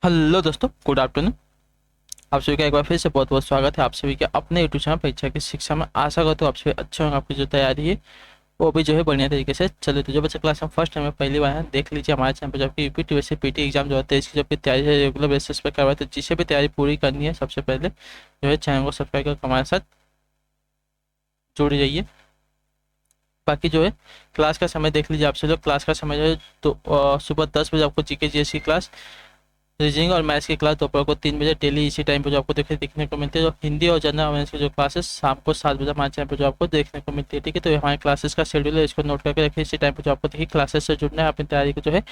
Hello दोस्तों, good afternoon. आप सभी का एक बार फिर से बहुत बहुत स्वागत है आप सभी के अपने यूट्यूब चैनल परीक्षा की शिक्षा में। आशा करता हूँ आप सभी अच्छे होंगे। आपकी जो तैयारी है वो भी जो है बढ़िया तरीके से चले। तो जो बच्चे क्लास में फर्स्ट टाइम में पहली बार है, देख लीजिए हमारे चैनल पर जो आपकी यूपी वैसे पीटी एग्जाम जो होता है इसकी जो आपकी तैयारी है रेगुलर बेसिस पे करवाए। तो जिसे भी तैयारी पूरी करनी है सबसे पहले जो है चैनल को सब्सक्राइब कर हमारे साथ जुड़ जाइए। बाकी जो है क्लास का समय देख लीजिए। आपसे लोग क्लास का समय जो है तो सुबह 10 बजे आपको जीके जीएस की क्लास, रीजनिंग और मैथ्स की क्लास दोपहर को 3 बजे डेली इसी टाइम पर जो आपको देखने को मिलती है। जो हिंदी और जनरल अवेयरनेस की जो क्लासेस शाम को 7 बजे हमारे चैनल पर जो आपको देखने को मिलती है। ठीक है, तो ये हमारे क्लासेस का शेड्यूल है, इसको नोट करके रखिए। इसी टाइम पर जो आपको देखिए क्लासेस से जुड़ना है, अपनी तैयारी को जो है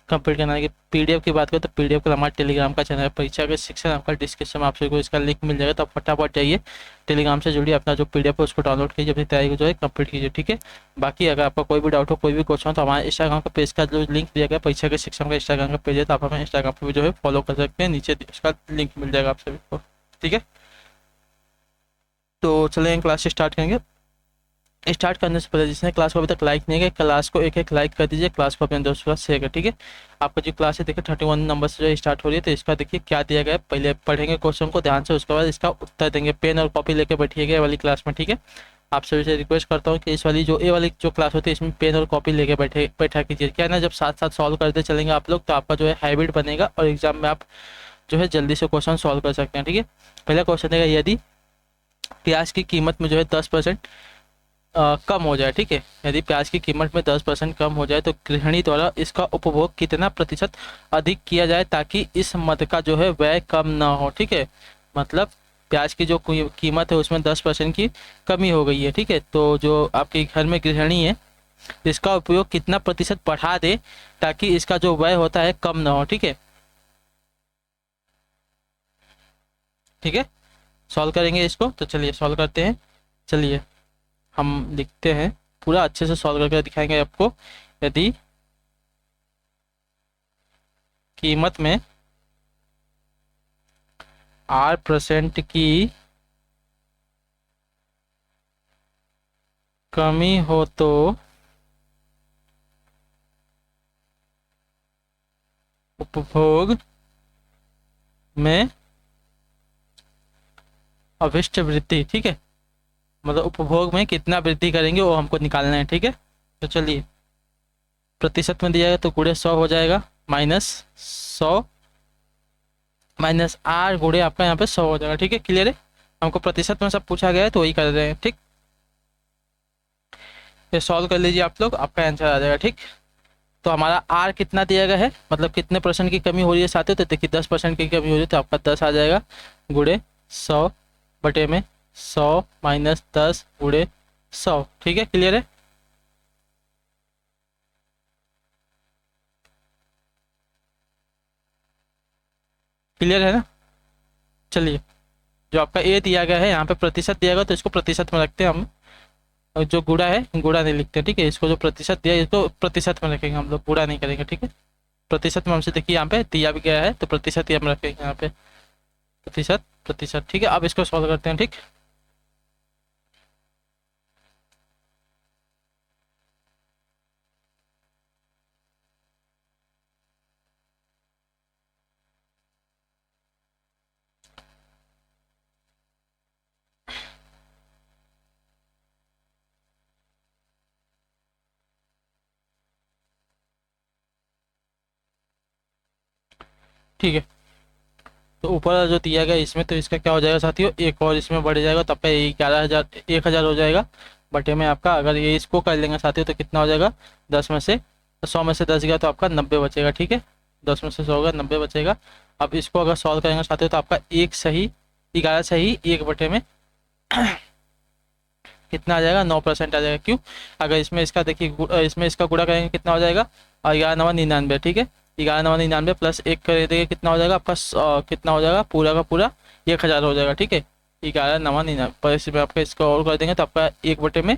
कंप्लीट करना है। पीडीएफ की बात करें तो पीडीएफ का हमारे टेलीग्राम का चैनल है, परीक्षा के शिक्षण आपका डिस्क्रिप्शन में आप सभी को इसका लिंक मिल जाएगा। तो आप फटाफट जाइए टेलीग्राम से जुड़िए, अपना जो पीडीएफ है उसको डाउनलोड कीजिए, अपनी तैयारी को जो है कंप्लीट कीजिए। ठीक है, बाकी अगर आपका कोई भी डाउट हो, कोई भी क्वेश्चन हो तो हमारे इंस्टाग्राम का पेज का जो लिंक दिया गया परीक्षा के शिक्षण का इंस्टाग्राम का पेज है, तो आप हमें इंस्टाग्राम पर भी जो है फॉलो कर सकते हैं। नीचे उसका लिंक मिल जाएगा आप सभी को। ठीक है, तो चलें क्लास स्टार्ट करेंगे। स्टार्ट करने से पहले जिसने क्लास को अभी तक लाइक नहीं किया, क्लास को एक एक लाइक कर दीजिए, क्लास को अपने दोस्तों के साथ शेयर कर। ठीक है, आपका जो क्लास है देखिए 31 नंबर से जो स्टार्ट हो रही है। तो इसका देखिए क्या दिया गया है, पहले पढ़ेंगे क्वेश्चन को ध्यान से, उसके बाद इसका उत्तर देंगे। पेन और कॉपी लेके बैठिएगा ये वाली क्लास में। ठीक है, आप सभी से रिक्वेस्ट करता हूँ कि इस वाली जो ए वाली जो क्लास होती है इसमें पेन और कॉपी लेके बैठा कीजिए। क्या है ना, जब साथ साथ सॉल्व करते चलेंगे आप लोग तो आपका जो है हैबिट बनेगा और एग्जाम में आप जो है जल्दी से क्वेश्चन सॉल्व कर सकते हैं। ठीक है, पहला क्वेश्चन देगा, यदि प्याज की कीमत में जो है 10% कम हो जाए। ठीक है, यदि प्याज की कीमत में 10% कम हो जाए तो गृहिणी द्वारा इसका उपभोग कितना प्रतिशत अधिक किया जाए ताकि इस मद का जो है व्यय कम ना हो। ठीक है, मतलब प्याज की जो कीमत है उसमें 10% की कमी हो गई है। ठीक है, तो जो आपके घर में गृहिणी है इसका उपयोग कितना प्रतिशत बढ़ा दे ताकि इसका जो व्यय होता है कम ना हो। ठीक है, ठीक है, सॉल्व करेंगे इसको। तो चलिए सॉल्व करते हैं। चलिए हम लिखते हैं, पूरा अच्छे से सॉल्व करके दिखाएंगे आपको। यदि कीमत में 8% की कमी हो तो उपभोग में अभिष्ट वृद्धि। ठीक है, मतलब उपभोग में कितना वृद्धि करेंगे वो हमको निकालना है। ठीक है, तो चलिए प्रतिशत में दिया गया तो गुणे 100 हो जाएगा, -100 -8 गुणे आपका यहाँ पे 100 हो जाएगा। ठीक है, क्लियर है। हमको प्रतिशत में सब पूछा गया है तो वही कर रहे हैं। ठीक, ये सॉल्व कर लीजिए आप लोग, आपका आंसर आ जाएगा। ठीक, तो हमारा आर कितना दिया गया है, मतलब कितने परसेंट की कमी हो रही है साथियों, तो देखिए 10% की कमी हो रही है तो आपका 10 आ जाएगा, गुणे 100 बटे में 100 -10 गुणे 100। ठीक है, क्लियर है। क्लियर है ना। चलिए, जो आपका ए दिया गया है यहाँ पे प्रतिशत दिया गया तो इसको प्रतिशत में रखते हैं हम। और जो गुणा है गुणा नहीं लिखते। ठीक है, इसको जो प्रतिशत दिया है इसको प्रतिशत में रखेंगे हम लोग, गुणा नहीं करेंगे। ठीक है, प्रतिशत में हमसे देखिए यहाँ पे दिया भी गया है तो प्रतिशत ही हम रखेंगे यहाँ पे, प्रतिशत प्रतिशत। ठीक है, अब इसको सॉल्व करते हैं। ठीक, ठीक है, तो ऊपर जो दिया गया इसमें तो इसका क्या हो जाएगा साथियों, एक और इसमें बढ़ जाएगा तो आपका 11,000 1,000 हो जाएगा। बटे में आपका अगर ये इसको कर लेंगे साथियों तो कितना हो जाएगा, 10 में से 100 में से 10 गया तो आपका 90 बचेगा। ठीक है, 10 में से 100 होगा 90 बचेगा। अब इसको अगर सॉल्व करेंगे साथियों तो आपका 11 सही 1 बटे में कितना आ जाएगा, 9% आ जाएगा। क्यों, अगर इसमें इसका देखिए इसमें इसका गुणा करेंगे कितना हो जाएगा, 11×9 = 99। ठीक है, 11×9 = 99 प्लस 1 कर देंगे कितना हो जाएगा आपका कितना हो जाएगा, पूरा का पूरा 1,000 हो जाएगा। ठीक है, 11×9 पर इसमें आपका इसको और कर देंगे तो आपका 1 बटे में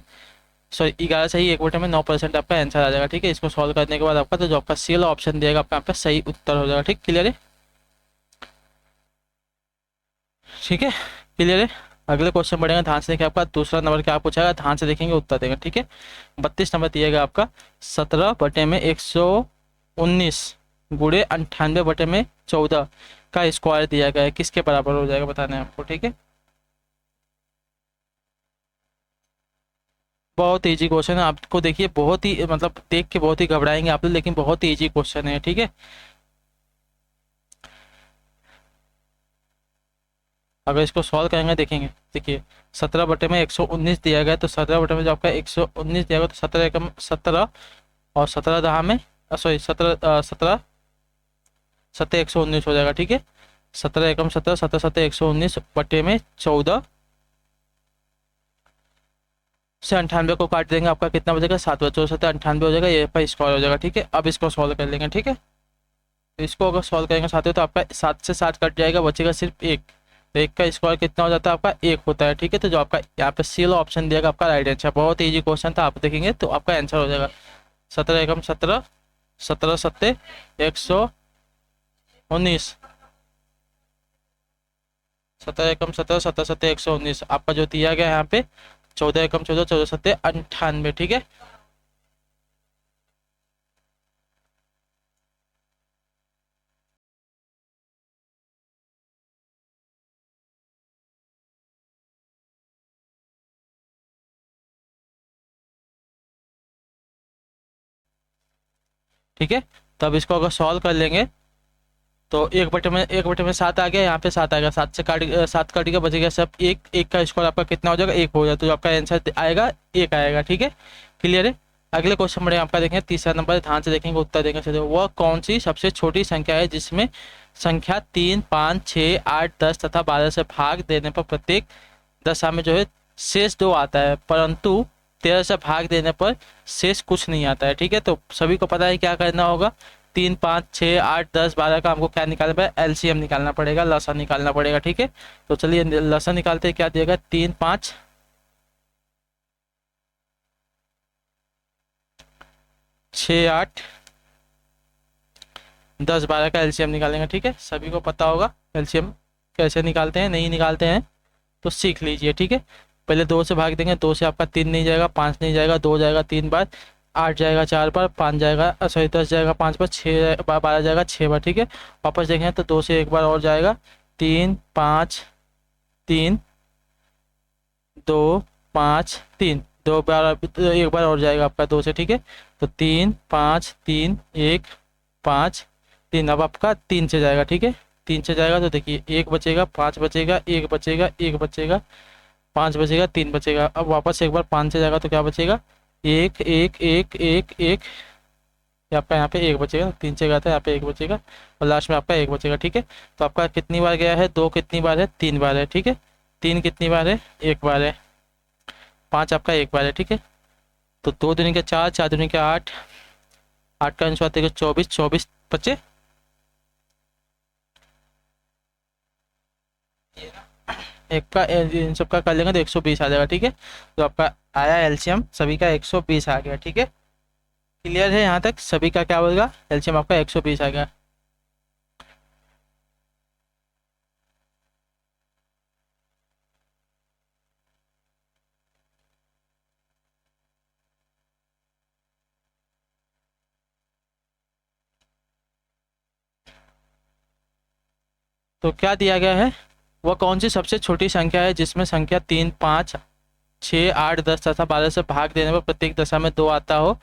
सॉरी 11 सही 1 बटे में 9% आपका आंसर आ जाएगा। ठीक है, इसको सॉल्व करने के बाद आपका तो जो आपका सी वाला ऑप्शन दिएगा आपका यहाँ पे सही उत्तर हो जाएगा। ठीक, क्लियर है। ठीक है, क्लियर है। अगले क्वेश्चन बढ़ेगा, ध्यान से देखिए। आपका दूसरा नंबर क्या पूछाएगा, ध्यान से देखेंगे उत्तर देंगे। ठीक है, 32 नंबर दिएगा आपका, 17 बटे में 119 गुणे 98/14 का स्क्वायर दिया गया है, किसके बराबर हो जाएगा बताना है आपको, ठीक है। बहुत इजी क्वेश्चन है, आपको देखिए बहुत ही मतलब देख के बहुत ही घबराएंगे आप लोग, लेकिन बहुत ही इजी क्वेश्चन है, ठीक है। अगर इसको सॉल्व करेंगे देखेंगे, देखिए 17/119 दिया गया है, तो 17 में जो आपका 119 दिया गया, तो 17 एकम 17 और 17 दहा में सॉरी 17 119 हो जाएगा, ठीक है। 17 एकम 17, 17 17 119 बटे में 14 से 98 को काट देंगे, आपका कितना बचेगा 7 बचे 98 हो जाएगा, ये पर स्क्वायर हो जाएगा, ठीक है। अब इसको सॉल्व कर लेंगे, ठीक है। तो इसको अगर सॉल्व करेंगे साथ तो आपका 7 से 7 कट जाएगा, बचेगा सिर्फ एक, तो एक का स्क्वायर कितना हो जाता है आपका 1 होता है, ठीक है। तो जो आपका यहाँ पे सी वाला ऑप्शन दिएगा आपका राइट आंसर, बहुत ईजी क्वेश्चन था, आप देखेंगे तो आपका आंसर हो जाएगा 17 एकम 17, 17 सत्ते 119, 17 एकम 17, 17 सत्ते 119, आपका जो दिया गया है यहाँ पे 14 एकम 14, 14 सत्ते 98, ठीक है। ठीक है, तब इसको अगर सॉल्व कर लेंगे तो एक बटे में 7 आ गया, यहाँ पे 7 आ गया, 7 काट के बचेगा सब एक, एक का स्क्वायर आपका कितना हो जाएगा 1 हो जाएगा, तो जो आपका आंसर आएगा 1 आएगा, ठीक है। क्लियर है। अगले क्वेश्चन में आपका देखेंगे तीसरा नंबर, ध्यान से देखेंगे उत्तर देंगे सीधे, वह कौन सी सबसे छोटी संख्या है जिसमें संख्या 3 5 6 8 10 तथा 12 से भाग देने पर प्रत्येक दशा में जो है शेष 2 आता है, परंतु 13 से भाग देने पर शेष कुछ नहीं आता है, ठीक है। तो सभी को पता है क्या करना होगा, 3 5 6 8 10 12 का हमको क्या निकालना पड़ेगा, एलसीएम निकालना पड़ेगा, लसा निकालना पड़ेगा, ठीक है। तो चलिए लसा निकालते हैं, क्या दिएगा 3 5 6 8 10 12 का एलसीएम निकालेंगे, ठीक है। सभी को पता होगा एलसीएम कैसे निकालते हैं, नहीं निकालते हैं तो सीख लीजिए, ठीक है। पहले 2 से भाग देंगे, 2 से आपका 3 नहीं जाएगा, 5 नहीं जाएगा, 2 जाएगा 3 बार, 8 जाएगा 4 बार, 5 जाएगा सॉरी 10 जाएगा 5 बार, 6 12 जाएगा 6 बार, ठीक है। वापस देखें तो 2 से एक बार और जाएगा, 3 5 3 2 5 3, 2 बार एक बार और जाएगा आपका 2 से, ठीक है। तो 3 5 3 1 5 3, अब आपका 3 से जाएगा, ठीक है। 3 से जाएगा तो देखिए 1 बचेगा, 5 बचेगा, 1 बचेगा, 1 बचेगा, 5 बचेगा, 3 बचेगा। अब वापस एक बार 5 से जाएगा तो क्या बचेगा 1 1 1 1 1, आपका यहाँ पे 1 बचेगा, 3 से गया था यहाँ पे 1 बचेगा, और लास्ट में आपका 1 बचेगा, ठीक है। तो आपका कितनी बार गया है 2 कितनी बार है 3 बार है, ठीक है। 3 कितनी बार है 1 बार है, 5 आपका 1 बार है, ठीक है। तो 2 दूनी के 4, 4 दूनी के 8, 8 का आंसर आते 24, 24 बचे, एक का इन सब का कर लेंगे तो 120 आ जाएगा, ठीक है। तो आपका आया एलसीएम सभी का 120 आ गया, ठीक है। क्लियर है यहाँ तक, सभी का क्या होगा एलसीएम आपका 120 आ गया। तो क्या दिया गया है, वह कौन सी सबसे छोटी संख्या है जिसमें संख्या 3 5 6 8 10 तथा 12 से भाग देने पर प्रत्येक दशा में 2 आता हो,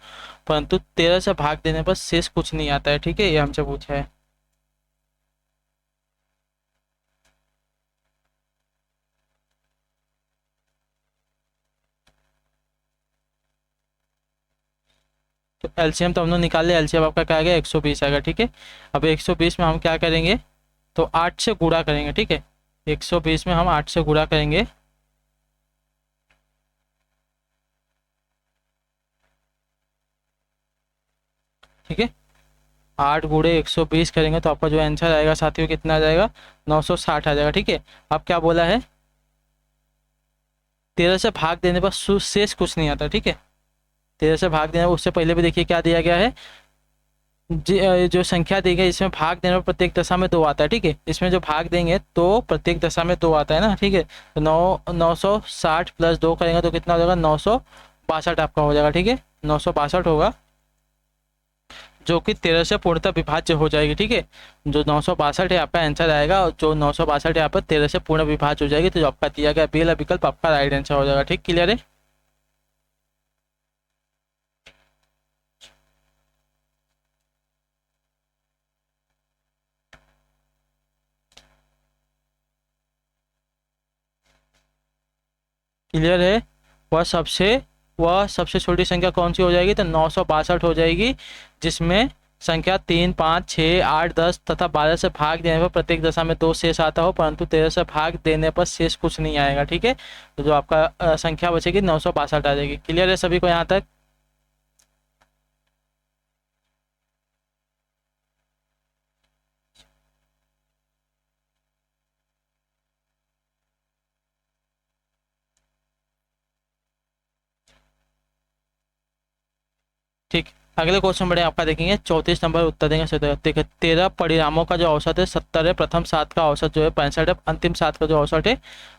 परंतु 13 से भाग देने पर शेष कुछ नहीं आता है, ठीक है। ये हमसे पूछा है। तो एलसीएम तो हम लोग निकाल लिया, एलसीएम आपका क्या आ गया 120 आएगा, ठीक है। अब 120 में हम क्या करेंगे, तो 8 से गुणा करेंगे, ठीक है। 120 में हम 8 से गुणा करेंगे, ठीक है। 8 गुणे 120 करेंगे तो आपका जो आंसर आएगा साथियों कितना आ जाएगा 960 आ जाएगा, ठीक है। अब क्या बोला है 13 से भाग देने पर शेष कुछ नहीं आता, ठीक है। 13 से भाग देने उससे पहले भी देखिए क्या दिया गया है, जो संख्या दी गई इसमें भाग देने पर प्रत्येक दशा में 2 आता है, ठीक है। इसमें जो भाग देंगे तो प्रत्येक दशा में 2 आता है ना, ठीक है। तो 960 प्लस 2 करेंगे तो कितना हो जाएगा 962 आपका हो जाएगा, ठीक है। 962 होगा, जो कि 13 से पूर्णतः विभाज्य हो जाएगी। ठीक है, जो 962 है आपका आंसर आएगा, और जो 962 है यहाँ पर 13 से पूर्ण विभाज्य हो जाएगी, तो जो आपका दिया गया पहला विकल्प आपका राइट आंसर हो जाएगा। ठीक, क्लियर है। क्लियर है। वह सबसे छोटी संख्या कौन सी हो जाएगी, तो 962 हो जाएगी, जिसमें संख्या 3, 5, 6, 8, 10 तथा 12 से भाग देने पर प्रत्येक दशा में 2 शेष आता हो, परंतु 13 से भाग देने पर शेष कुछ नहीं आएगा। ठीक है, तो जो आपका संख्या बचेगी 962 आ जाएगी। क्लियर है सभी को यहाँ तक। ठीक, अगले क्वेश्चन बढ़े आपका देखेंगे 34 नंबर उत्तर देंगे। देखिए 13 परिणामों का जो औसत है 70 है, प्रथम 7 का औसत जो है 65 है, अंतिम 7 का जो औसत है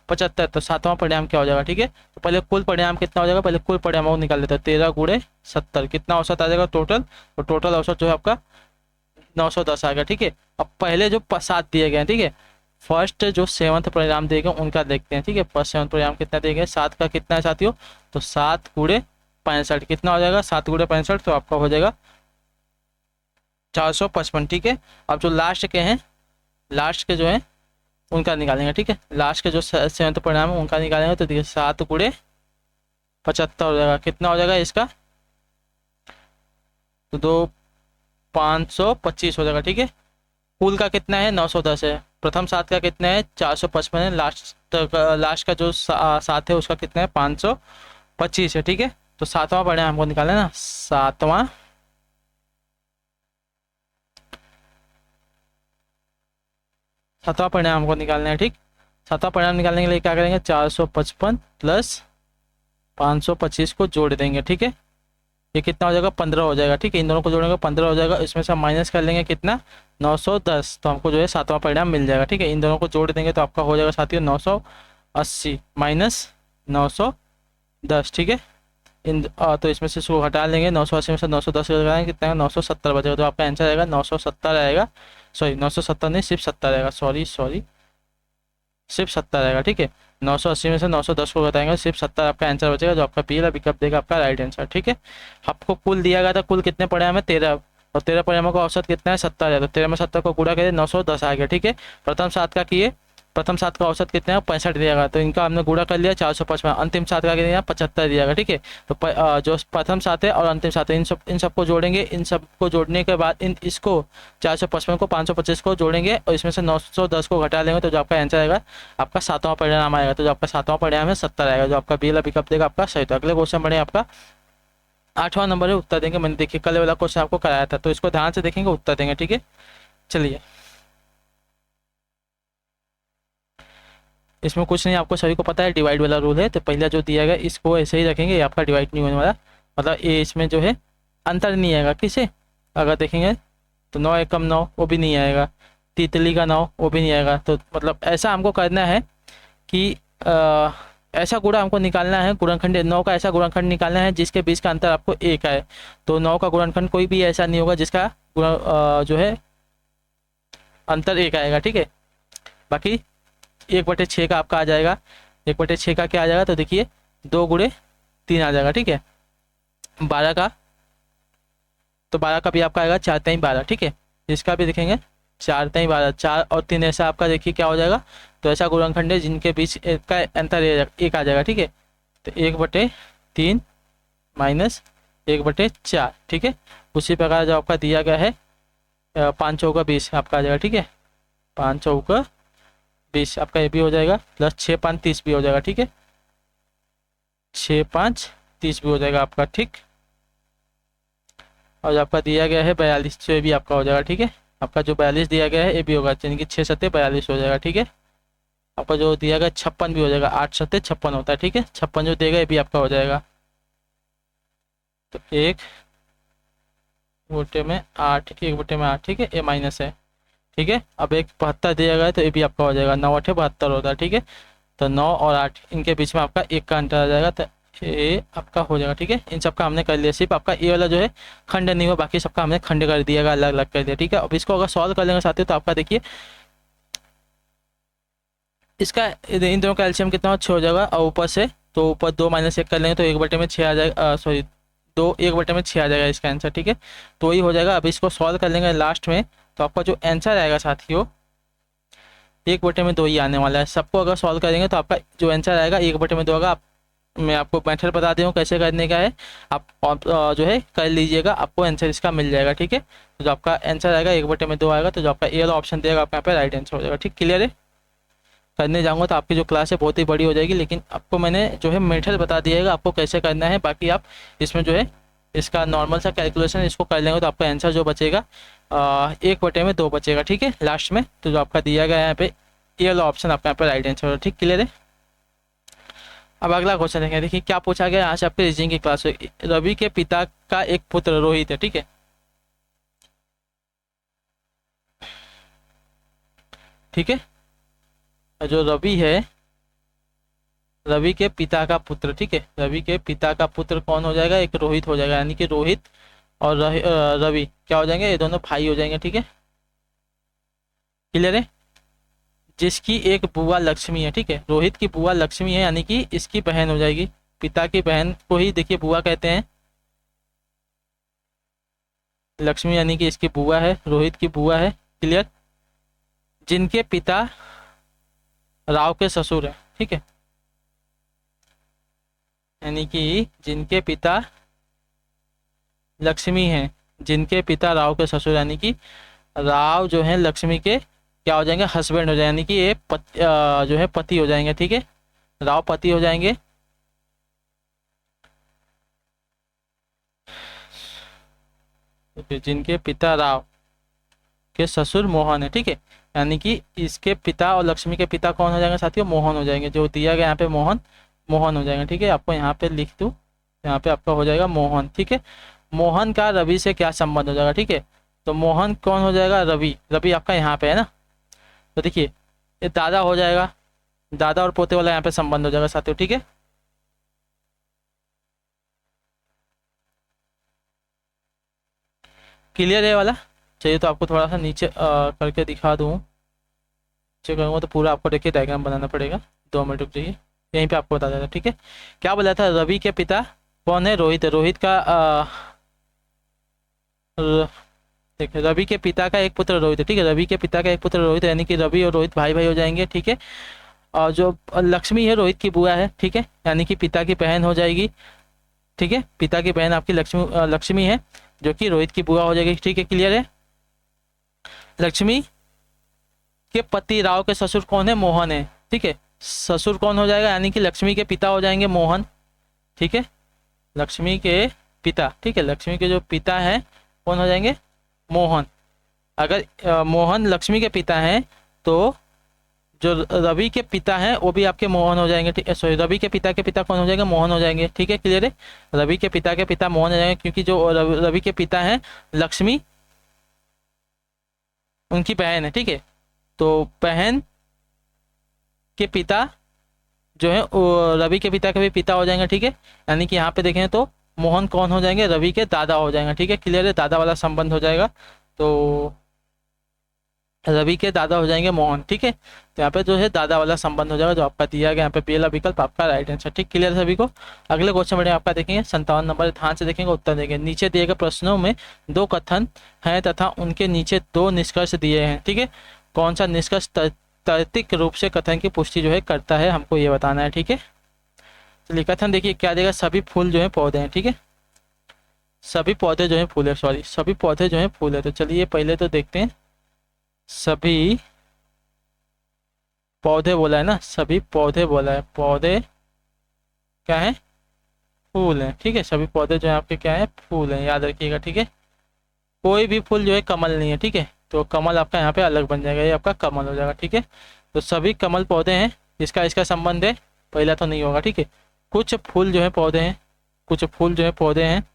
75। तो 7वां परिणाम क्या हो जाएगा। ठीक है, तो पहले कुल परिणाम कितना हो जाएगा, पहले कुल परिणामों को निकाल लेते हैं। 13 गुणे 70 कितना औसत आ जाएगा टोटल, तो टोटल औसत जो है आपका 910 आ गया। ठीक है, अब पहले जो 7 दिए गए हैं, ठीक है, फर्स्ट जो 7वां परिणाम दिए गए उनका देखते हैं। ठीक है, फर्स्ट 7वां परिणाम कितना दिए गए, 7 का कितना है साथियों, तो 7 गुणे 65 कितना हो जाएगा, 7 गुणे 65 तो आपका हो जाएगा 455। ठीक है, अब जो लास्ट के हैं, लास्ट के जो है उनका निकालेंगे। ठीक है, लास्ट के जो 7वां परिणाम है उनका निकालेंगे, तो देखिए 7 गुणे 75 हो जाएगा, कितना हो जाएगा इसका, तो 525 हो जाएगा। ठीक है, कुल का कितना है 910 है, प्रथम 7 का कितना है 455 है, लास्ट का जो 7 है उसका कितना है 525 है। ठीक है, तो 7वां परिणाम हमको निकालना है ना, 7वां परिणाम हमको निकालना है। ठीक, 7वां परिणाम निकालने के लिए क्या करेंगे, 455 प्लस 525 को जोड़ देंगे। ठीक है, ये कितना हो जाएगा 15 हो जाएगा। ठीक है, इन दोनों को जोड़ेंगे 15 हो जाएगा, इसमें से हम माइनस कर लेंगे कितना 910, तो हमको जो है 7वां परिणाम मिल जाएगा। ठीक है, इन दोनों को जोड़ देंगे तो आपका हो जाएगा साथियों 980 माइनस 910। ठीक है, तो इसमें से इसको हटा लेंगे, 980 में से 910 लगाएंगे कितना है 970 बचेगा, तो आपका आंसर आएगा 970 आएगा, सॉरी 970 नहीं सिर्फ 70 आएगा, सॉरी सिर्फ 70 आएगा। ठीक है, 980 में से 910 को घटाएंगे सिर्फ 70 आपका आंसर बचेगा, जो आपका पहला विकल्प देगा आपका राइट आंसर। ठीक है, आपको कुल दिया गया था, कुल कितने परिणाम है 13, और 13 परिणामों का औसत कितना है 70 है, तो 13 में 70 को गुणा करें 910 आ गया। ठीक है, प्रथम 7 का किए, प्रथम 7 का औसत कितना है 65 दिया गया, तो इनका हमने गुणा कर लिया 455, अंतिम 7 का कितना 75 दिया गया। ठीक है, तो जो प्रथम 7 है और अंतिम 7 है इन सबको जोड़ेंगे, इन सबको जोड़ने के बाद इसको 455 को 525 को जोड़ेंगे और इसमें से 910 को घटा लेंगे, तो जो आपका आंसर आएगा आपका 7वां परिणाम आएगा, तो जो आपका 7वां परिणाम है 70 आएगा, जो आपका पहला विकल्प देगा आपका सही। तो अगले क्वेश्चन बढ़े आपका 8वां नंबर है, उत्तर देंगे। मैंने देखिए कल वाला क्वेश्चन आपको कराया था, तो इसको ध्यान से देखेंगे, उत्तर देंगे। ठीक है, चलिए इसमें कुछ नहीं, आपको सभी को पता है डिवाइड वाला रूल है, तो पहला जो दिया गया इसको ऐसे ही रखेंगे, ये आपका डिवाइड नहीं होने वाला, मतलब ये इसमें जो है अंतर नहीं आएगा। किसे अगर देखेंगे तो 9 एकम 9 वो भी नहीं आएगा, तितली का 9 वो भी नहीं आएगा, तो मतलब ऐसा हमको करना है कि ऐसा गुणा हमको निकालना है, गुणनखंड 9 का ऐसा गुणनखंड निकालना है जिसके बीच का अंतर आपको 1 आए। तो 9 का गुणनखंड कोई भी ऐसा नहीं होगा जिसका जो है अंतर 1 आएगा। ठीक है, बाकी 1/6 का आपका आ जाएगा, 1/6 का क्या आ जाएगा, तो देखिए 2 गुणे 3 आ जाएगा। ठीक है, 12 का, तो 12 का भी आपका आएगा 4 3 12। ठीक है, इसका भी देखेंगे 4 3 12, 4 और 3 ऐसा आपका देखिए क्या हो जाएगा, तो ऐसा गुणनखंड है जिनके बीच का अंतर 1 आ जाएगा। ठीक है, तो 1/3 माइनस 1/4। ठीक है, उसी प्रकार जो आपका दिया गया है 5 चौका 20 आपका आ जाएगा। ठीक है, 5 चौका 20 आपका ये भी हो जाएगा, प्लस 6 5 30 भी हो जाएगा। ठीक है, 6 5 30 भी हो जाएगा आपका। ठीक, और जो आपका दिया गया है 42, तो ये भी आपका हो जाएगा। ठीक है, आपका जो 42 दिया गया है ये भी होगा, यानी कि 6 7 42 हो जाएगा। ठीक है, आपका जो दिया गया 56 भी हो जाएगा, 8 7 56 होता है। ठीक है, 56 जो देगा ये भी आपका हो जाएगा, तो 1/8, 1/8। ठीक है, ये माइनस है। ठीक है, अब 72 दिया गया है तो ये भी आपका हो जाएगा, 9 8 72 होता है। ठीक है, तो 9 और 8 इनके बीच में आपका 1 का अंतर आ जाएगा, तो ये आपका हो जाएगा। ठीक है, इन सबका हमने कर लिया, सिर्फ आपका ए वाला जो है खंड नहीं हुआ, बाकी सबका हमने खंड कर दिया, अलग अलग कर दिया। ठीक है, अब इसको अगर सॉल्व कर लेंगे साथियों तो आपका देखिए इसका इन दोनों का एलसीएम कितना हो, 6 हो जाएगा, और ऊपर से तो ऊपर 2 - 1 कर लेंगे तो 1/6 आ जाएगा, सॉरी 1/6 आ जाएगा इसका आंसर। ठीक है, तो वही हो जाएगा। अब इसको सॉल्व कर लेंगे लास्ट में तो आपका जो आंसर आएगा साथियों 1/2 ही आने वाला है। सबको अगर सॉल्व करेंगे तो आपका जो आंसर आएगा 1/2 होगा। मैं आपको मेथड बता दूँ कैसे करने का है, आप जो है कर लीजिएगा, आपको आंसर इसका मिल जाएगा। ठीक है, तो जो आपका आंसर आएगा 1/2 आएगा, तो जो आपका ए वाला ऑप्शन देगा आपका यहाँ पे राइट आंसर हो जाएगा। ठीक, क्लियर है। करने जाऊँगा तो आपकी जो क्लास है बहुत ही बड़ी हो जाएगी, लेकिन आपको मैंने जो है मेथड बता दिएगा आपको कैसे करना है। बाकी आप इसमें जो है इसका नॉर्मल सा कैलकुलेशन इसको कर लेंगे तो आपका आंसर जो बचेगा 1/2 बचेगा। ठीक है, लास्ट में तो जो आपका दिया गया है यहाँ पे ये वाला ऑप्शन आपका यहाँ पे राइट आंसर होगा। ठीक, क्लियर है। अब अगला क्वेश्चन देखें, देखिए क्या पूछा गया यहाँ से आपके रीजनिंग की क्लास में। रवि के पिता का एक पुत्र रोहित है। ठीक है, ठीक है, जो रवि है, रवि के पिता का पुत्र, ठीक है, रवि के पिता का पुत्र कौन हो जाएगा, एक रोहित हो जाएगा, यानी कि रोहित और रवि क्या हो जाएंगे, ये दोनों भाई हो जाएंगे। ठीक है, क्लियर है। जिसकी एक बुआ लक्ष्मी है। ठीक है, रोहित की बुआ लक्ष्मी है, यानी कि इसकी बहन हो जाएगी, पिता की बहन को ही देखिए बुआ कहते हैं, लक्ष्मी यानी कि इसकी बुआ है, रोहित की बुआ है। क्लियर। जिनके पिता राव के ससुर है। ठीक है, यानी कि जिनके पिता लक्ष्मी हैं, जिनके पिता राव के ससुर, यानी कि राव जो है लक्ष्मी के क्या हो जाएंगे, हस्बैंड हो जाए, यानी कि ये जो है पति हो जाएंगे। ठीक है, राव पति हो जाएंगे। जिनके पिता राव के ससुर मोहन है। ठीक है, यानी कि इसके पिता और लक्ष्मी के पिता कौन हो जाएंगे साथियों, मोहन हो जाएंगे, जो दिया गया यहाँ पे मोहन, मोहन हो जाएंगे। ठीक है, आपको यहाँ पे लिख दूँ, यहाँ पे आपका हो जाएगा मोहन। ठीक है, मोहन का रवि से क्या संबंध हो जाएगा। ठीक है, तो मोहन कौन हो जाएगा, रवि, रवि आपका यहाँ पे है ना, तो देखिए ये दादा हो जाएगा, दादा और पोते वाला यहाँ पे संबंध हो जाएगा साथियों। ठीक है, क्लियर है वाला। चाहिए तो आपको थोड़ा सा नीचे करके दिखा दूँ, नीचे करूँगा तो पूरा आपको देखिए डायग्राम बनाना पड़ेगा। 2 मिनट रुक जाइए, यहीं पे आपको बता देता। ठीक है, क्या बोला था, रवि के पिता कौन है, रोहित है, रोहित का देखिए रवि के पिता का एक पुत्र रोहित है। ठीक है, रवि के पिता का एक पुत्र रोहित है, यानी कि रवि और रोहित भाई भाई हो जाएंगे। ठीक है, और जो लक्ष्मी है रोहित की बुआ है। ठीक है, यानी कि पिता की बहन हो जाएगी। ठीक है, पिता की बहन आपकी लक्ष्मी है, जो कि रोहित की बुआ हो जाएगी। ठीक है, क्लियर है। लक्ष्मी के पति राव के ससुर कौन है, मोहन है। ठीक है, ससुर कौन हो जाएगा, यानी कि लक्ष्मी के पिता हो जाएंगे मोहन। ठीक है, लक्ष्मी के पिता, ठीक है, लक्ष्मी के जो पिता हैं कौन हो जाएंगे, मोहन। अगर मोहन लक्ष्मी के पिता हैं तो जो रवि के पिता हैं वो भी आपके मोहन हो जाएंगे। ठीक है, सॉरी, रवि के पिता कौन हो जाएंगे, मोहन हो जाएंगे। ठीक है, क्लियर है। रवि के पिता मोहन हो जाएंगे, क्योंकि जो रवि के पिता हैं लक्ष्मी उनकी बहन है। ठीक है, तो बहन के पिता जो है रवि के पिता के भी पिता हो जाएंगे। ठीक है, यानी कि यहाँ पे देखें तो मोहन कौन हो जाएंगे, रवि के दादा हो जाएंगे। ठीक है, क्लियर है, दादा वाला संबंध हो जाएगा, तो रवि के दादा हो जाएंगे मोहन। ठीक है, तो यहाँ पे जो है दादा वाला संबंध हो जाएगा, जो आपका दिया गया यहाँ पे पहला विकल्प आपका राइट आंसर। ठीक, क्लियर सभी को। अगले क्वेश्चन में आपका देखेंगे 57 नंबर, ध्यान से देखेंगे, उत्तर देंगे। नीचे दिए गए प्रश्नों में 2 कथन हैं तथा उनके नीचे 2 निष्कर्ष दिए हैं। ठीक है, कौन सा निष्कर्ष तार्किक रूप से कथन की पुष्टि जो है करता है, हमको ये बताना है। ठीक है, चलिए कथन देखिए क्या देगा, सभी फूल जो है पौधे हैं। ठीक है, सभी पौधे जो है फूल है, सॉरी सभी पौधे जो है फूल है। तो चलिए पहले तो देखते हैं, सभी पौधे बोला है ना, सभी पौधे बोला है, पौधे क्या है, फूल है। ठीक है, सभी पौधे जो है आपके क्या है, फूल है, याद रखिएगा। ठीक है, कोई भी फूल जो है कमल नहीं है। ठीक है, तो कमल आपका यहाँ पे अलग बन जाएगा, ये आपका कमल हो जाएगा। ठीक है, तो सभी कमल पौधे हैं, जिसका इसका संबंध है पहला तो नहीं होगा। ठीक है, कुछ फूल जो है पौधे हैं, कुछ फूल जो है पौधे हैं,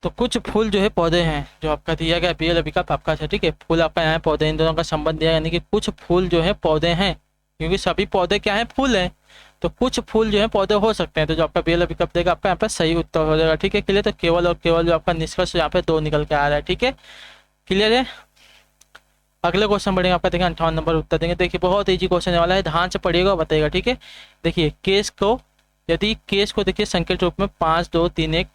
तो कुछ फूल जो है पौधे हैं, जो आपका दिया गया बी विकल्प आपका है। ठीक है, फूल आपका यहाँ पौधे, इन दोनों का संबंध दिया, यानी कि कुछ फूल जो है पौधे हैं, क्योंकि सभी पौधे क्या हैं, फूल हैं, तो कुछ फूल जो है पौधे हो सकते हैं। तो जो आपका बी वाला विकल्प देगा आपका यहाँ पे सही उत्तर हो जाएगा। ठीक है, क्लियर। तो केवल और केवल जो आपका निष्कर्ष यहाँ पे 2 निकल के आ रहा है। ठीक है, क्लियर है। अगले क्वेश्चन बढ़ेंगे, आपका देखिए 58 नंबर उत्तर देंगे। देखिए बहुत ईजी क्वेश्चन वाला है, ध्यान से पढ़िएगा और बताइएगा। ठीक है, देखिए केस को, यदि केस को देखिए संकेत रूप में 5 2 3 1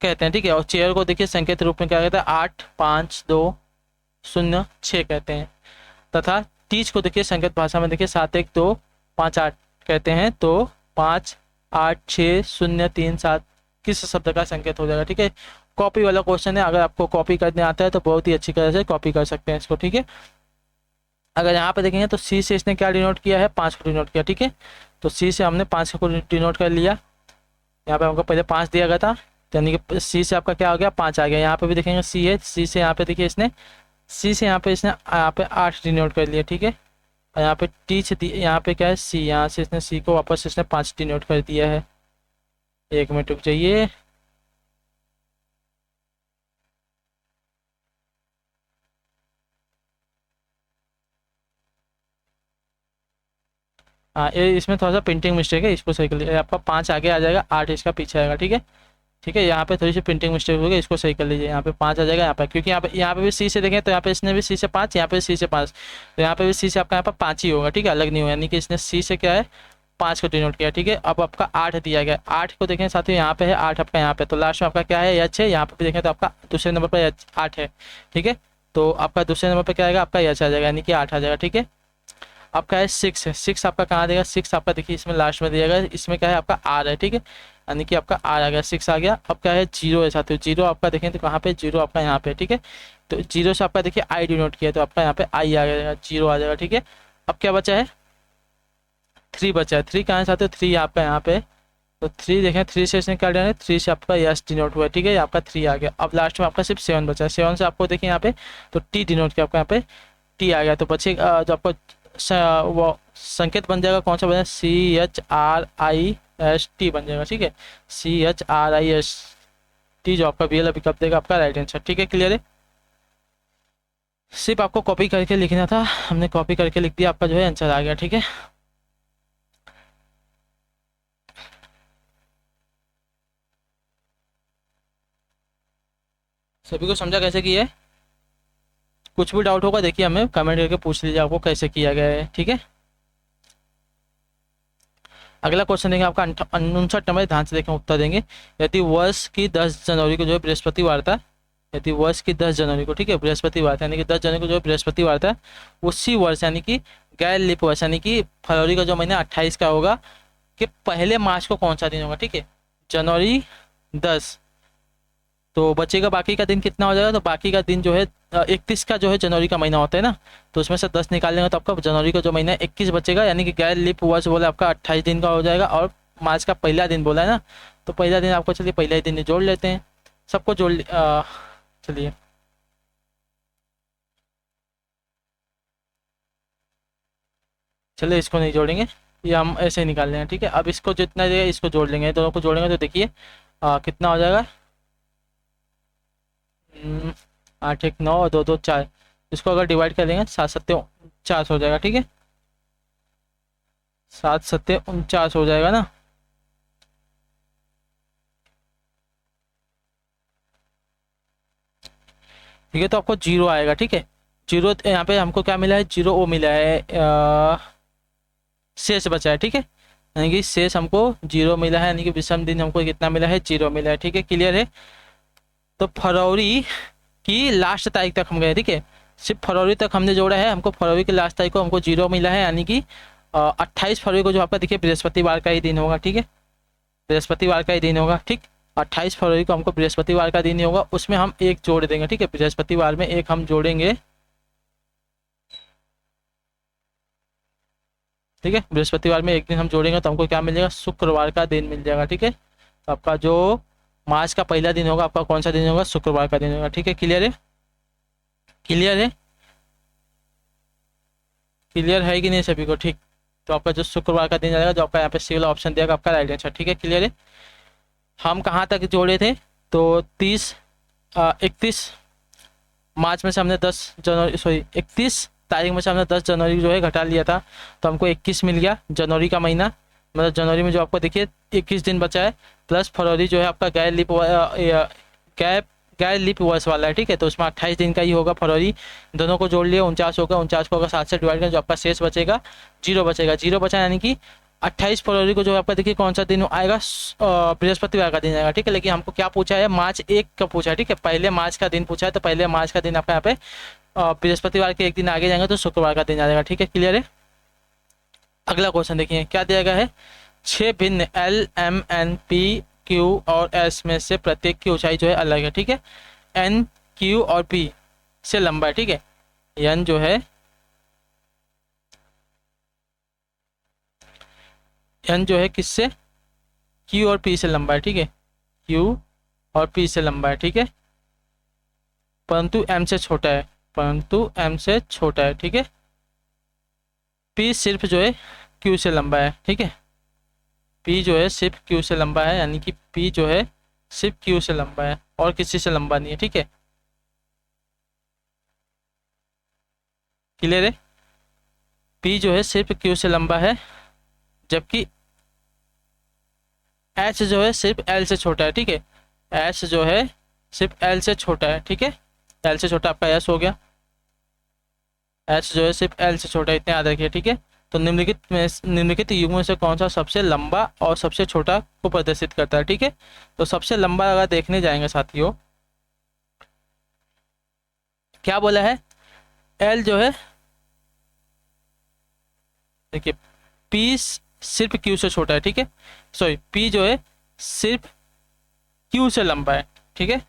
कहते हैं। ठीक है, और चेयर को देखिए संकेत रूप में क्या कहते हैं, 8 5 2 0 6 कहते हैं। तथा तीज को देखिए संकेत भाषा में देखिए 7 1 2 5 8 कहते हैं। तो 5 8 6 0 3 7 किस शब्द का संकेत हो जाएगा। ठीक है, कॉपी वाला क्वेश्चन है, अगर आपको कॉपी करने आता है तो बहुत ही अच्छी तरह से कॉपी कर सकते हैं इसको। ठीक है, अगर यहाँ पे देखेंगे तो सी से इसने क्या डिनोट किया है, 5 को डिनोट किया। ठीक है, तो सी से हमने 5 को डिनोट कर लिया। यहाँ पे हमको पहले 5 दिया गया था, यानी कि सी से आपका क्या हो गया, 5 आ गया। यहाँ पे भी देखेंगे सी है, सी से यहाँ पे देखिए इसने, सी से यहाँ पे इसने यहाँ पे 8 डिनोट कर लिया। ठीक है, और यहाँ पे टी से यहाँ पे क्या है, सी, यहाँ से इसने सी को वापस इसने 5 डिनोट कर दिया है। 1 मिनट रुक जाइए। हाँ, ये इसमें थोड़ा सा प्रिंटिंग मिस्टेक है, इसको सही कर लीजिए। आपका 5 आगे आ जाएगा, 8 इसका पीछे आएगा। ठीक है, ठीक है, यहाँ पे थोड़ी सी प्रिंटिंग मिस्टेक हो गई, इसको सही कर लीजिए। यहाँ पे 5 आ जाएगा यहाँ पे, क्योंकि यहाँ पे भी सी से देखें तो यहाँ पे इसने भी सी से 5, यहाँ पे सी से 5, तो यहाँ पे भी सी से आपका यहाँ पर 5 ही होगा। ठीक है, अलग नहीं होगा, यानी कि इसने सी से क्या है, 5 को डिनोट किया। ठीक है, अब आपका 8 दिया गया, 8 को देखें साथियों यहाँ पे है 8 आपका यहाँ पे, तो लास्ट में आपका क्या है, एच है। यहाँ पे भी देखें तो आपका दूसरे नंबर पर 8 है। ठीक है, तो आपका दूसरे नंबर पर क्या आएगा, आपका एच आ जाएगा, यानी कि 8 आ जाएगा। ठीक है, आपका है 6 है, 6 आपका कहाँ देगा, 6 आपका देखिए इसमें लास्ट में दिया गया, इसमें क्या है आपका आर है। ठीक है, यानी कि आपका आर आ गया, 6 आ गया। अब क्या है, 0 है साथियों, 0 आपका देखें तो कहाँ पे, 0 आपका यहाँ पे। ठीक है, तो 0 से आपका देखिए आई डिनोट किया, तो आपका यहाँ पे आई आ जाएगा, 0 आ जाएगा। ठीक है, अब क्या बचा है, 3 बचा है। 3 कहाँ है साथियों, 3 आपका यहाँ पे, तो 3 देखें, 3 से इसने क्या डिनोट है, 3 से आपका यस डिनोट हुआ है। ठीक है, आपका 3 आ गया। अब लास्ट में आपका सिर्फ 7 बचा है, 7 से आपको देखिए यहाँ पे तो टी डिनोट किया, आपका यहाँ पे टी आ गया। तो बचे जो आपको वो संकेत बन जाएगा, कौन सा बना, CHRIST बन जाएगा। ठीक है, CHRIST जो आपका बी वाला विकल्प देगा आपका राइट आंसर। ठीक है, क्लियर है। सिर्फ आपको कॉपी करके लिखना था, हमने कॉपी करके लिख दिया, आपका जो है आंसर आ गया। ठीक है, सभी को समझा कैसे किया है। कुछ भी डाउट होगा देखिए हमें कमेंट करके पूछ लीजिए आपको कैसे किया गया है। ठीक है, अगला क्वेश्चन देंगे आपका 59 नंबर, ध्यान से देखें उत्तर देंगे। यदि वर्ष की 10 जनवरी को जो है बृहस्पतिवार था, यदि वर्ष की 10 जनवरी को, ठीक है, बृहस्पतिवार था, यानी कि 10 जनवरी को जो है बृहस्पतिवार था, उसी वर्ष यानी कि गैर लीप वर्ष यानी कि फरवरी का जो महीना 28 का होगा, कि पहले मार्च को कौन सा दिन होगा। ठीक है, जनवरी 10, तो बचेगा बाकी का दिन कितना हो जाएगा, तो बाकी का दिन जो है 31 का जो है जनवरी का महीना होता है ना, तो उसमें से 10 निकाल लेंगे तो आपका जनवरी का जो महीना है 21 बचेगा, यानी कि गैर लीप वर्ष बोला आपका 28 दिन का हो जाएगा, और मार्च का पहला दिन बोला है ना, तो पहला दिन आपको चलिए पहला ही दिन जोड़ लेते हैं, सबको जोड़ चलिए चलिए इसको नहीं जोड़ेंगे, ये हम ऐसे ही निकाल लेंगे। ठीक है, अब इसको जितना देगा इसको जोड़ लेंगे, दोनों को जोड़ेंगे तो देखिए कितना हो जाएगा, 8 1 9 और 2 2 4, इसको अगर डिवाइड कर देंगे 7 7 49 हो जाएगा। ठीक है, 7 7 49 हो जाएगा ना। ठीक है, तो आपको 0 आएगा। ठीक है, 0 यहाँ पे हमको क्या मिला है, 0 वो मिला है, शेष बचा है। ठीक है, यानी कि शेष हमको 0 मिला है, यानी कि विषम दिन हमको कितना मिला है, 0 मिला है। ठीक है, क्लियर है। तो फरवरी की लास्ट तारीख तक हम गए। ठीक है, सिर्फ फरवरी तक हमने जोड़ा है, हमको फरवरी की लास्ट तारीख को हमको 0 मिला है, यानी कि 28 फरवरी को जो आपका देखिए बृहस्पतिवार का ही दिन होगा। ठीक है, बृहस्पतिवार का ही दिन होगा। ठीक, 28 फरवरी को हमको बृहस्पतिवार का दिन ही होगा, उसमें हम एक जोड़ देंगे। ठीक है, बृहस्पतिवार में एक हम जोड़ेंगे। ठीक है, बृहस्पतिवार में एक दिन हम जोड़ेंगे तो हमको क्या मिल जाएगा, शुक्रवार का दिन मिल जाएगा। ठीक है, तो आपका जो मार्च का पहला दिन होगा आपका कौन सा दिन होगा, शुक्रवार का दिन होगा। ठीक है, क्लियर है, क्लियर है, क्लियर है कि नहीं सभी को। ठीक, तो आपका जो शुक्रवार का दिन आएगा, जो आपका यहाँ पे सी वाला ऑप्शन दिया आपका राइट आंसर। ठीक है, क्लियर है। हम कहाँ तक जोड़े थे, तो 31 मार्च में से हमने 10 जनवरी 31 तारीख में से हमने 10 जनवरी जो है घटा लिया था, तो हमको 21 मिल गया जनवरी का महीना। मतलब जनवरी में जो आपको देखिए 21 दिन बचा है, प्लस फरवरी जो है आपका गैर लीप वर्ष वाला है, ठीक है। तो उसमें 28 दिन का ही होगा फरवरी, दोनों को जोड़ लिया 49 होगा, 49 को अगर 7 से डिवाइड करें जो आपका शेष बचेगा 0 बचेगा, 0 बचा यानी कि 28 फरवरी को जो आपका देखिए कौन सा दिन आएगा, बृहस्पतिवार का दिन आएगा, ठीक है। लेकिन हमको क्या पूछा है, मार्च 1 का पूछा है, ठीक है। पहले मार्च का दिन पूछा है, तो पहले मार्च का दिन आपका यहाँ पे बृहस्पतिवार के एक दिन आगे जाएंगे तो शुक्रवार का दिन आ जाएगा, ठीक है। क्लियर है। अगला क्वेश्चन देखिए क्या दिया गया है, 6 भिन्न L M N P Q और एस में से प्रत्येक की ऊंचाई जो है अलग है, ठीक है। एन क्यू और पी से लंबा है, ठीक है। एन जो है किससे, क्यू और पी से लंबा है, ठीक है। क्यू और पी से लंबा है, ठीक है, परंतु एम से छोटा है, ठीक है। पी सिर्फ जो है क्यू से लंबा है, ठीक है। पी जो है सिर्फ क्यू से लंबा है, यानी कि पी जो है सिर्फ क्यू से लंबा है और किसी से लंबा नहीं है, ठीक है। क्लियर है। पी जो है सिर्फ क्यू से लंबा है, जबकि एच जो है सिर्फ एल से छोटा है, ठीक है। एच जो है सिर्फ एल से छोटा है, ठीक है। एल से छोटा आपका एस हो गया, एच जो है सिर्फ एल से छोटा है, इतने याद रखिए, ठीक है। तो निम्नलिखित युग्मों में से कौन सा सबसे लंबा और सबसे छोटा को प्रदर्शित करता है, ठीक है। तो सबसे लंबा अगर देखने जाएंगे साथियों, क्या बोला है, एल जो है देखिए पी सिर्फ क्यू से छोटा है, ठीक है। सॉरी, पी जो है सिर्फ क्यू से लंबा है, ठीक है।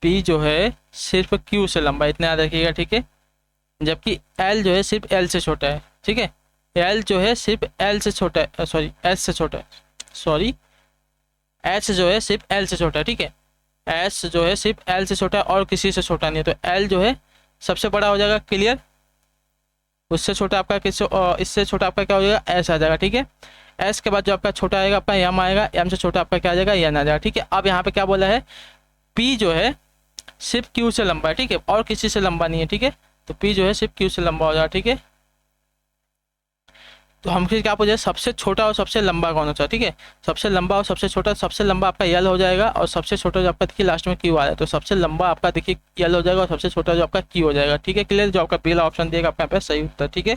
पी जो है सिर्फ क्यू से लंबा है, इतना याद रखिएगा, ठीक है। जबकि एल जो है सिर्फ एल से छोटा है, ठीक है। एल जो है सिर्फ एल से छोटा है, सॉरी एच से छोटा है, सॉरी एच जो है सिर्फ एल से छोटा है, ठीक है। एच जो है सिर्फ एल से छोटा है और किसी से छोटा नहीं है, तो एल जो है सबसे बड़ा हो जाएगा, क्लियर। उससे छोटा आपका इससे छोटा आपका क्या हो जाएगा, एस आ जाएगा, ठीक है। एस के बाद जो आपका छोटा आएगा आपका एम आएगा, एम से छोटा आपका क्या आ जाएगा, एन आ जाएगा, ठीक है। अब यहाँ पे क्या बोला है, पी जो है सिर्फ क्यू से लंबा है, ठीक है, और किसी से लंबा नहीं है, ठीक है। तो पी जो है सिर्फ क्यू से लंबा हो जाएगा, ठीक है। तो हमसे क्या पूछा है, सबसे छोटा और सबसे लंबा कौन सा, ठीक है। सबसे लंबा और सबसे छोटा, सबसे लंबा आपका यल हो जाएगा और सबसे छोटा जो आपका देखिए लास्ट में क्यू आ रहा है, तो सबसे लंबा आपका देखिए यल हो जाएगा और सबसे छोटा जो आपका क्यू हो जाएगा, ठीक है। क्लियर। जो आपका पहला ऑप्शन दिएगा आपका यहाँ पे सही उत्तर, ठीक है।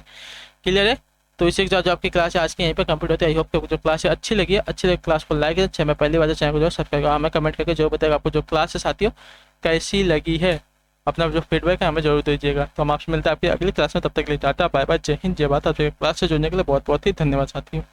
क्लियर है। तो इसी के साथ जो आपकी क्लास है आज की यहीं पर कंप्लीट होती है। आई होप कि जो क्लास है अच्छी लगी है, अच्छी लगी क्लास को लाइक है, मैं पहली बार चैनल को जो सब्सक्राइब करा, हमें कमेंट करके जो बताएगा आपको जो क्लास है साथियों कैसी लगी है, अपना जो फीडबैक है हमें जरूर दीजिएगा। तो हम आपसे मिलते हैं आपकी अगली क्लास में, तब तक के लिए टाटा बाय बाय, जय हिंद जय भारत। आपसे क्लास से जुड़ने के लिए बहुत बहुत ही धन्यवाद साथियों।